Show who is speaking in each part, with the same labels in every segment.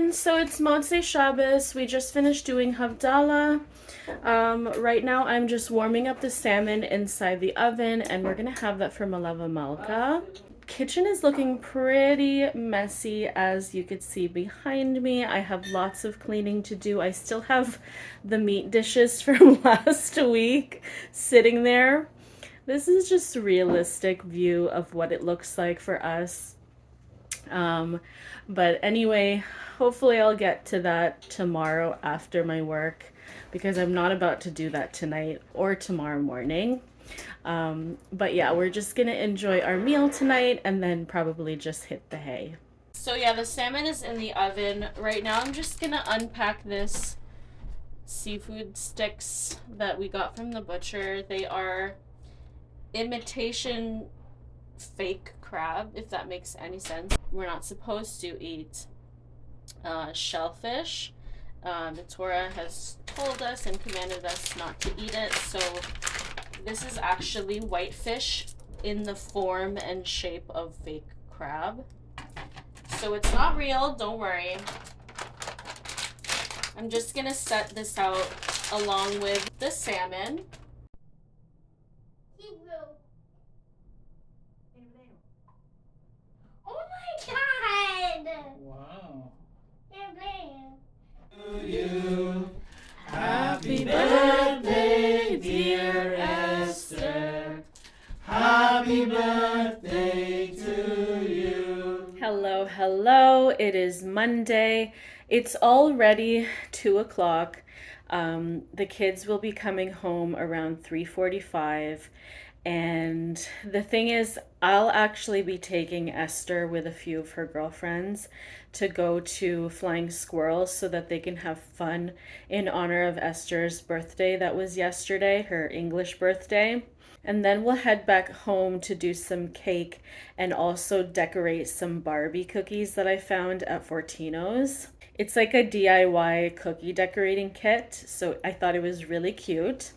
Speaker 1: everyone. So it's Motzei Shabbos. We just finished doing Havdalah. Right now I'm just warming up the salmon inside the oven, and we're gonna have that for Malava Malka. Kitchen is looking pretty messy, as you could see behind me. I have lots of cleaning to do. I still have the meat dishes from last week sitting there. This is just a realistic view of what it looks like for us. But anyway, hopefully I'll get to that tomorrow after my work, because I'm not about to do that tonight or tomorrow morning. But yeah, we're just gonna enjoy our meal tonight and then probably just hit the hay. So yeah, the salmon is in the oven. Right now I'm just gonna unpack this seafood sticks that we got from the butcher. They are imitation fake crab, if that makes any sense. We're not supposed to eat shellfish. The Torah has told us and commanded us not to eat it. So this is actually whitefish in the form and shape of fake crab. So it's not real, don't worry. I'm just gonna set this out along with the salmon.
Speaker 2: Oh my god!
Speaker 3: Wow.
Speaker 2: To you.
Speaker 1: Happy birthday, dear Esther.
Speaker 3: Happy birthday to you.
Speaker 1: Hello, hello. It is Monday. It's already 2 o'clock. The kids will be coming home around 3:45. And the thing is, I'll actually be taking Esther with a few of her girlfriends to go to Flying Squirrels so that they can have fun in honor of Esther's birthday that was yesterday, her English birthday. And then we'll head back home to do some cake and also decorate some Barbie cookies that I found at Fortino's. It's like a DIY cookie decorating kit, so I thought it was really cute.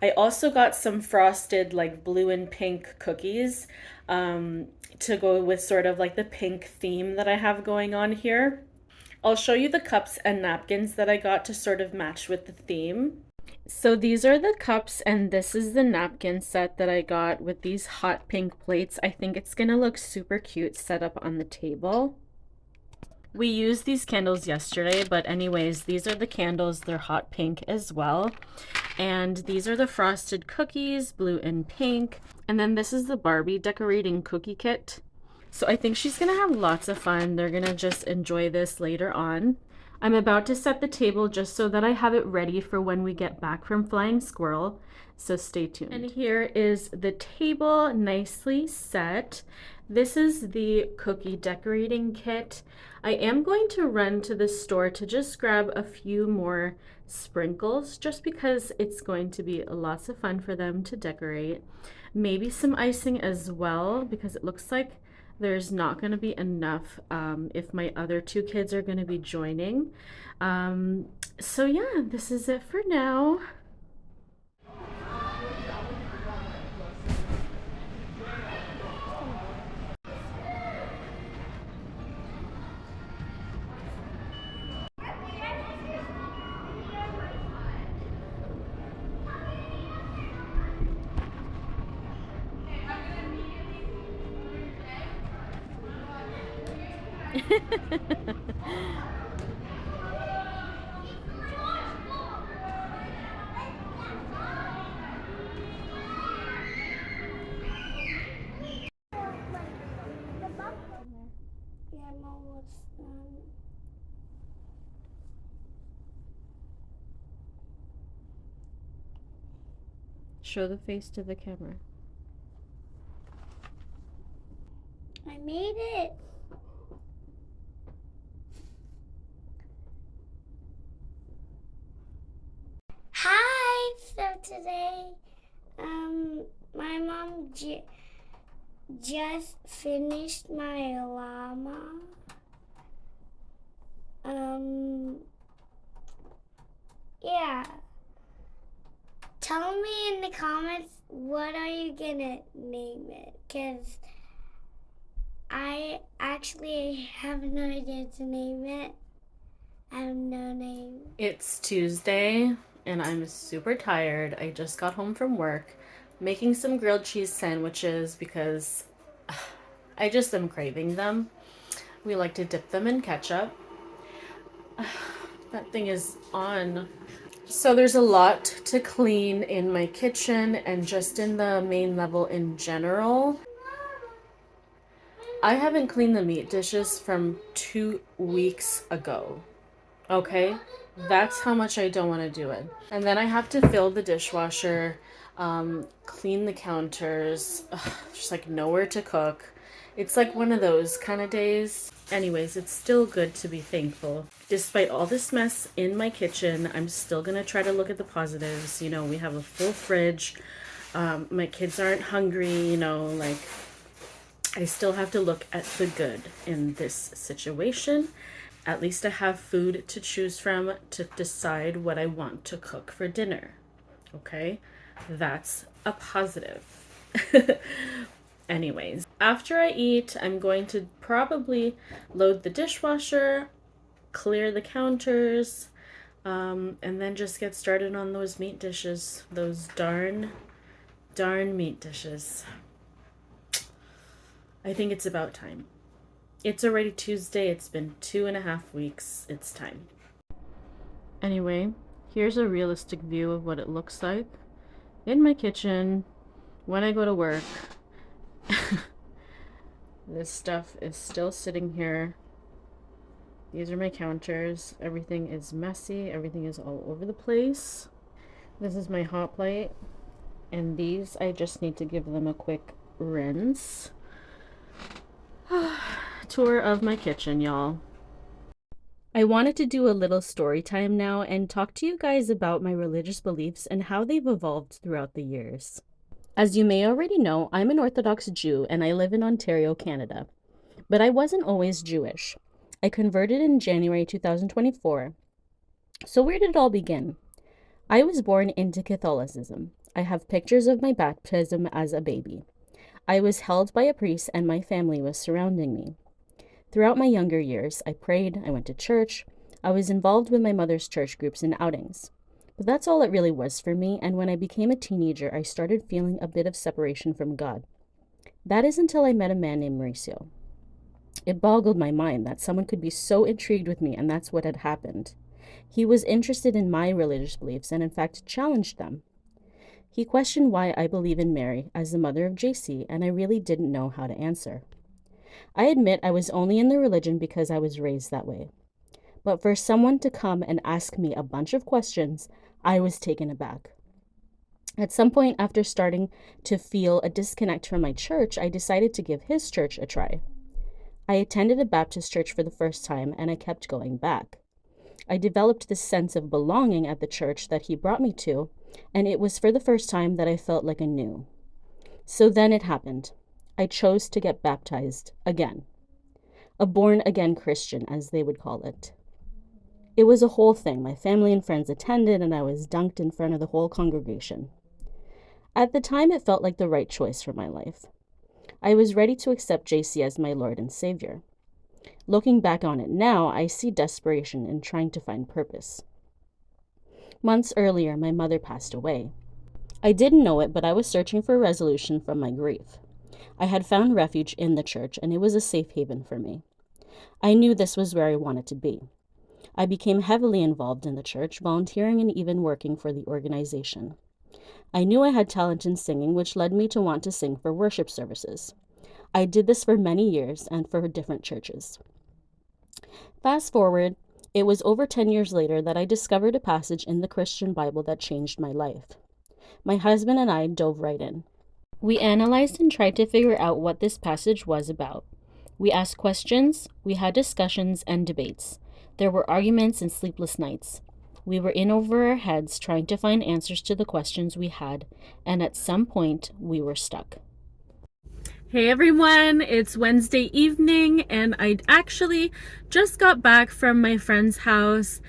Speaker 1: I also got some frosted like blue and pink cookies to go with sort of like the pink theme that I have going on here. I'll show you the cups and napkins that I got to sort of match with the theme. So these are the cups, and this is the napkin set that I got with these hot pink plates. I think it's gonna look super cute set up on the table. We used these candles yesterday, but anyways, these are the candles. They're hot pink as well. And these are the frosted cookies, blue and pink. And then this is the Barbie decorating cookie kit. So I think she's gonna have lots of fun. They're gonna just enjoy this later on. I'm about to set the table just so that I have it ready for when we get back from Flying Squirrel. So stay tuned. And here is the table nicely set. This is the cookie decorating kit. I am going to run to the store to just grab a few more sprinkles just because it's going to be lots of fun for them to decorate. Maybe some icing as well, because it looks like there's not going to be enough if my other two kids are going to be joining. So yeah, this is it for now.
Speaker 2: Yeah, I'm almost done.
Speaker 1: Show the face to the camera.
Speaker 2: I made it. Hi. So today, my mom just finished my llama. Yeah. Tell me in the comments, what are you gonna name it? Because I actually have no idea to name it. I have no name.
Speaker 1: It's Tuesday and I'm super tired. I just got home from work making some grilled cheese sandwiches because I just am craving them. We like to dip them in ketchup. That thing is on. So there's a lot to clean in my kitchen and just in the main level in general. I haven't cleaned the meat dishes from 2 weeks ago. Okay? That's how much I don't want to do it. And then I have to fill the dishwasher, clean the counters, just like nowhere to cook. It's like one of those kind of days. Anyways, it's still good to be thankful. Despite all this mess in my kitchen, I'm still gonna try to look at the positives. You know, we have a full fridge. My kids aren't hungry, you know, like I still have to look at the good in this situation. At least I have food to choose from to decide what I want to cook for dinner. Okay? That's a positive. Anyways, after I eat, I'm going to probably load the dishwasher, clear the counters, and then just get started on those meat dishes. Those darn meat dishes. I think it's about time. It's already Tuesday. It's been 2.5 weeks. It's time. Anyway, here's a realistic view of what it looks like in my kitchen when I go to work. This stuff is still sitting here. These are my counters. Everything is messy. Everything is all over the place. This is my hot plate. And these, I just need to give them a quick rinse. Tour of my kitchen, y'all. I wanted to do a little story time now and talk to you guys about my religious beliefs and how they've evolved throughout the years. As you may already know, I'm an Orthodox Jew and I live in Ontario, Canada. But I wasn't always Jewish. I converted in January 2024. So where did it all begin? I was born into Catholicism. I have pictures of my baptism as a baby. I was held by a priest and my family was surrounding me. Throughout my younger years, I prayed, I went to church, I was involved with my mother's church groups and outings. But that's all it really was for me, and when I became a teenager, I started feeling a bit of separation from God. That is until I met a man named Mauricio. It boggled my mind that someone could be so intrigued with me, and that's what had happened. He was interested in my religious beliefs and in fact challenged them. He questioned why I believe in Mary as the mother of JC, and I really didn't know how to answer. I admit I was only in the religion because I was raised that way. But for someone to come and ask me a bunch of questions, I was taken aback. At some point after starting to feel a disconnect from my church, I decided to give his church a try. I attended a Baptist church for the first time, and I kept going back. I developed this sense of belonging at the church that he brought me to, and it was for the first time that I felt like I knew. So then it happened. I chose to get baptized again. A born-again Christian, as they would call it. It was a whole thing. My family and friends attended, and I was dunked in front of the whole congregation. At the time, it felt like the right choice for my life. I was ready to accept JC as my Lord and Savior. Looking back on it now, I see desperation in trying to find purpose. Months earlier, my mother passed away. I didn't know it, but I was searching for a resolution from my grief. I had found refuge in the church, and it was a safe haven for me. I knew this was where I wanted to be. I became heavily involved in the church, volunteering and even working for the organization. I knew I had talent in singing, which led me to want to sing for worship services. I did this for many years and for different churches. Fast forward, it was over 10 years later that I discovered a passage in the Christian Bible that changed my life. My husband and I dove right in. We analyzed and tried to figure out what this passage was about. We asked questions, we had discussions and debates. There were arguments and sleepless nights. We were in over our heads trying to find answers to the questions we had, and at some point, we were stuck. Hey everyone, it's Wednesday evening and I actually just got back from my friend's house.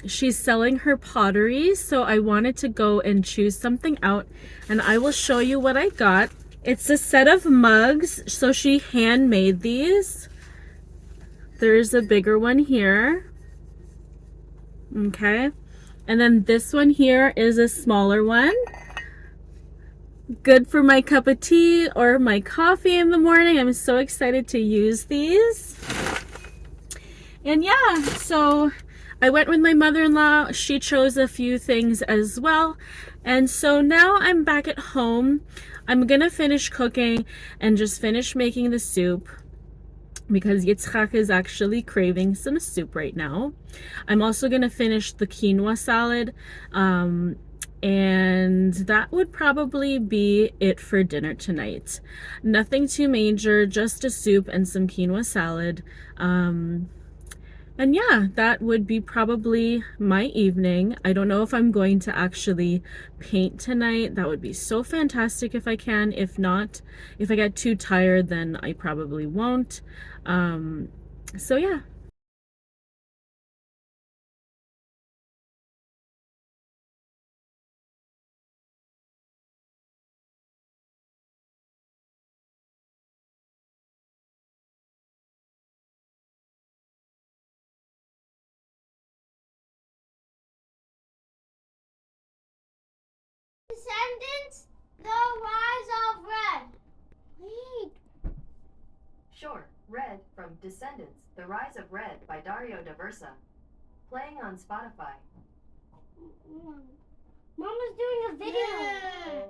Speaker 1: She's selling her pottery, so I wanted to go and choose something out and I will show you what I got. It's a set of mugs, so she handmade these. There's a bigger one here. Okay. And then this one here is a smaller one. Good for my cup of tea or my coffee in the morning. I'm so excited to use these. And yeah, so I went with my mother-in-law. She chose a few things as well. And so now I'm back at home. I'm gonna finish cooking and just finish making the soup because Yitzchak is actually craving some soup right now. I'm also gonna finish the quinoa salad. And that would probably be it for dinner tonight. Nothing too major, just a soup and some quinoa salad. And yeah, that would be probably my evening. I don't know if I'm going to actually paint tonight. That would be so fantastic if I can. If not, if I get too tired, then I probably won't. So yeah.
Speaker 2: Descendants, the rise of red. Read.
Speaker 4: Sure, Red from Descendants, The Rise of Red by Dario Daversa. Playing on Spotify.
Speaker 2: Mama's doing a video. Yeah.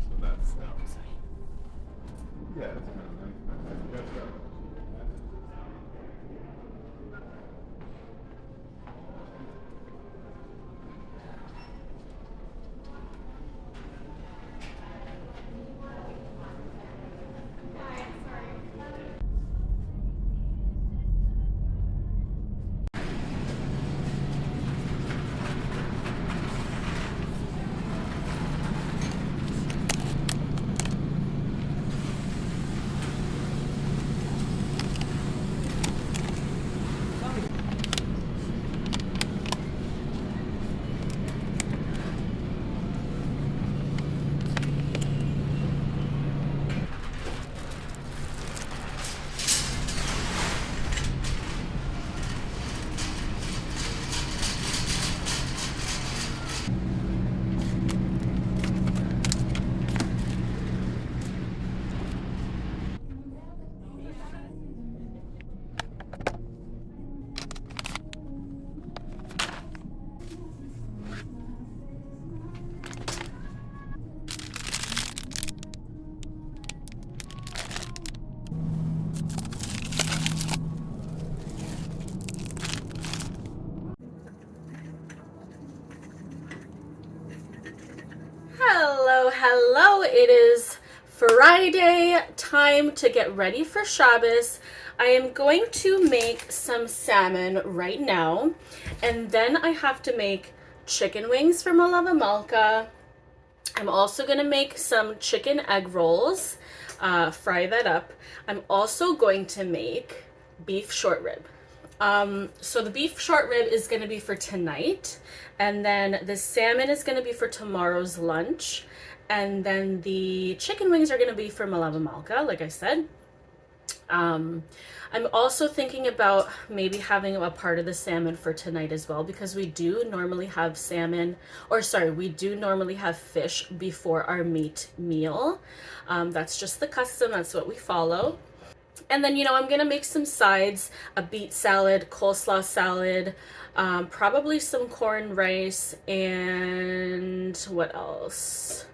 Speaker 5: So that's yeah, it's kind of nice. I guess that.
Speaker 1: Hello, hello. It is Friday, time to get ready for Shabbos. I am going to make some salmon right now, and then I have to make chicken wings for Malava Malka. I'm also going to make some chicken egg rolls, fry that up. I'm also going to make beef short rib. So the beef short rib is going to be for tonight, and then the salmon is going to be for tomorrow's lunch, and then the chicken wings are going to be for Malava Malka, like I said. I'm also thinking about maybe having a part of the salmon for tonight as well, because we do normally have we do normally have fish before our meat meal. That's just the custom, that's what we follow. And then, I'm going to make some sides, a beet salad, coleslaw salad, probably some corn rice, and what else?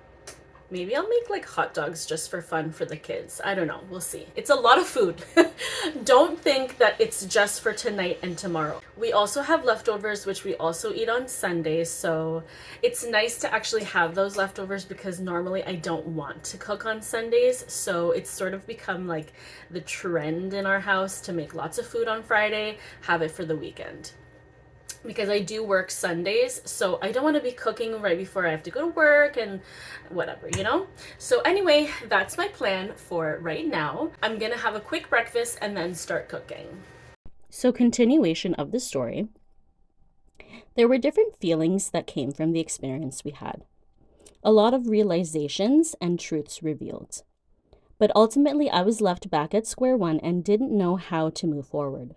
Speaker 1: Maybe I'll make like hot dogs just for fun for the kids. I don't know. We'll see. It's a lot of food. Don't think that it's just for tonight and tomorrow. We also have leftovers, which we also eat on Sundays. So it's nice to actually have those leftovers because normally I don't want to cook on Sundays. So it's sort of become like the trend in our house to make lots of food on Friday, have it for the weekend. because I do work Sundays, so I don't want to be cooking right before I have to go to work and whatever, you know? So anyway, that's my plan for right now. I'm gonna have a quick breakfast and then start cooking. So continuation of the story. There were different feelings that came from the experience we had. A lot of realizations and truths revealed. But ultimately, I was left back at square one and didn't know how to move forward.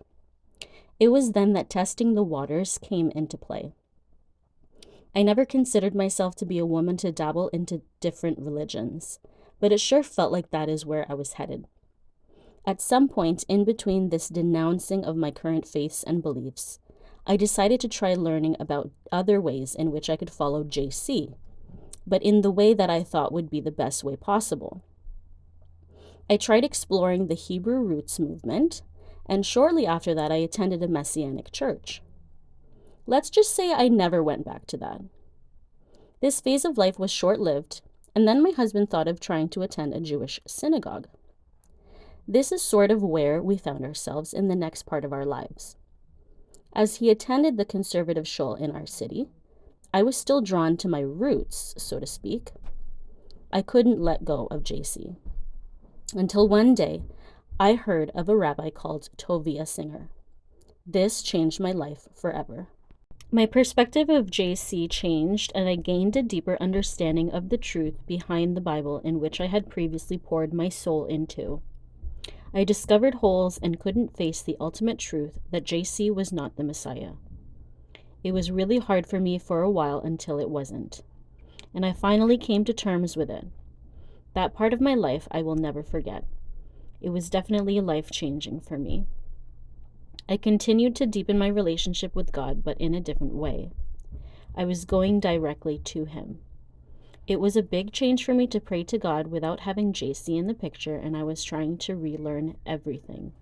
Speaker 1: It was then that testing the waters came into play. I never considered myself to be a woman to dabble into different religions, but it sure felt like that is where I was headed. At some point in between this denouncing of my current faiths and beliefs, I decided to try learning about other ways in which I could follow JC, but in the way that I thought would be the best way possible. I tried exploring the Hebrew roots movement, and shortly after that I attended a Messianic church. Let's just say I never went back to that. This phase of life was short-lived, and then my husband thought of trying to attend a Jewish synagogue. This is sort of where we found ourselves in the next part of our lives. As he attended the conservative shul in our city, I was still drawn to my roots, so to speak. I couldn't let go of JC. Until one day, I heard of a rabbi called Tovia Singer. This changed my life forever. My perspective of JC changed, and I gained a deeper understanding of the truth behind the Bible in which I had previously poured my soul into. I discovered holes and couldn't face the ultimate truth that JC was not the Messiah. It was really hard for me for a while until it wasn't, and I finally came to terms with it. That part of my life I will never forget. It was definitely life-changing for me. I continued to deepen my relationship with God, but in a different way. I was going directly to Him. It was a big change for me to pray to God without having JC in the picture, and I was trying to relearn everything.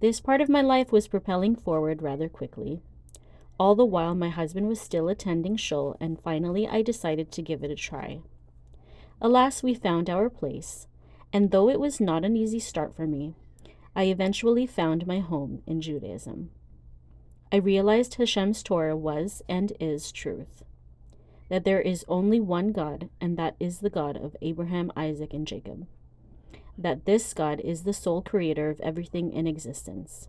Speaker 1: This part of my life was propelling forward rather quickly. All the while, my husband was still attending shul, and finally I decided to give it a try. Alas, we found our place, and though it was not an easy start for me, I eventually found my home in Judaism. I realized Hashem's Torah was and is truth, that there is only one God, and that is the God of Abraham, Isaac, and Jacob, that this God is the sole creator of everything in existence.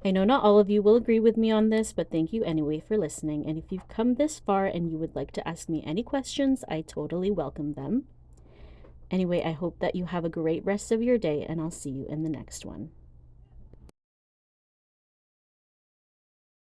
Speaker 1: I know not all of you will agree with me on this, but thank you anyway for listening, and if you've come this far and you would like to ask me any questions, I totally welcome them. Anyway, I hope that you have a great rest of your day, and I'll see you in the next one.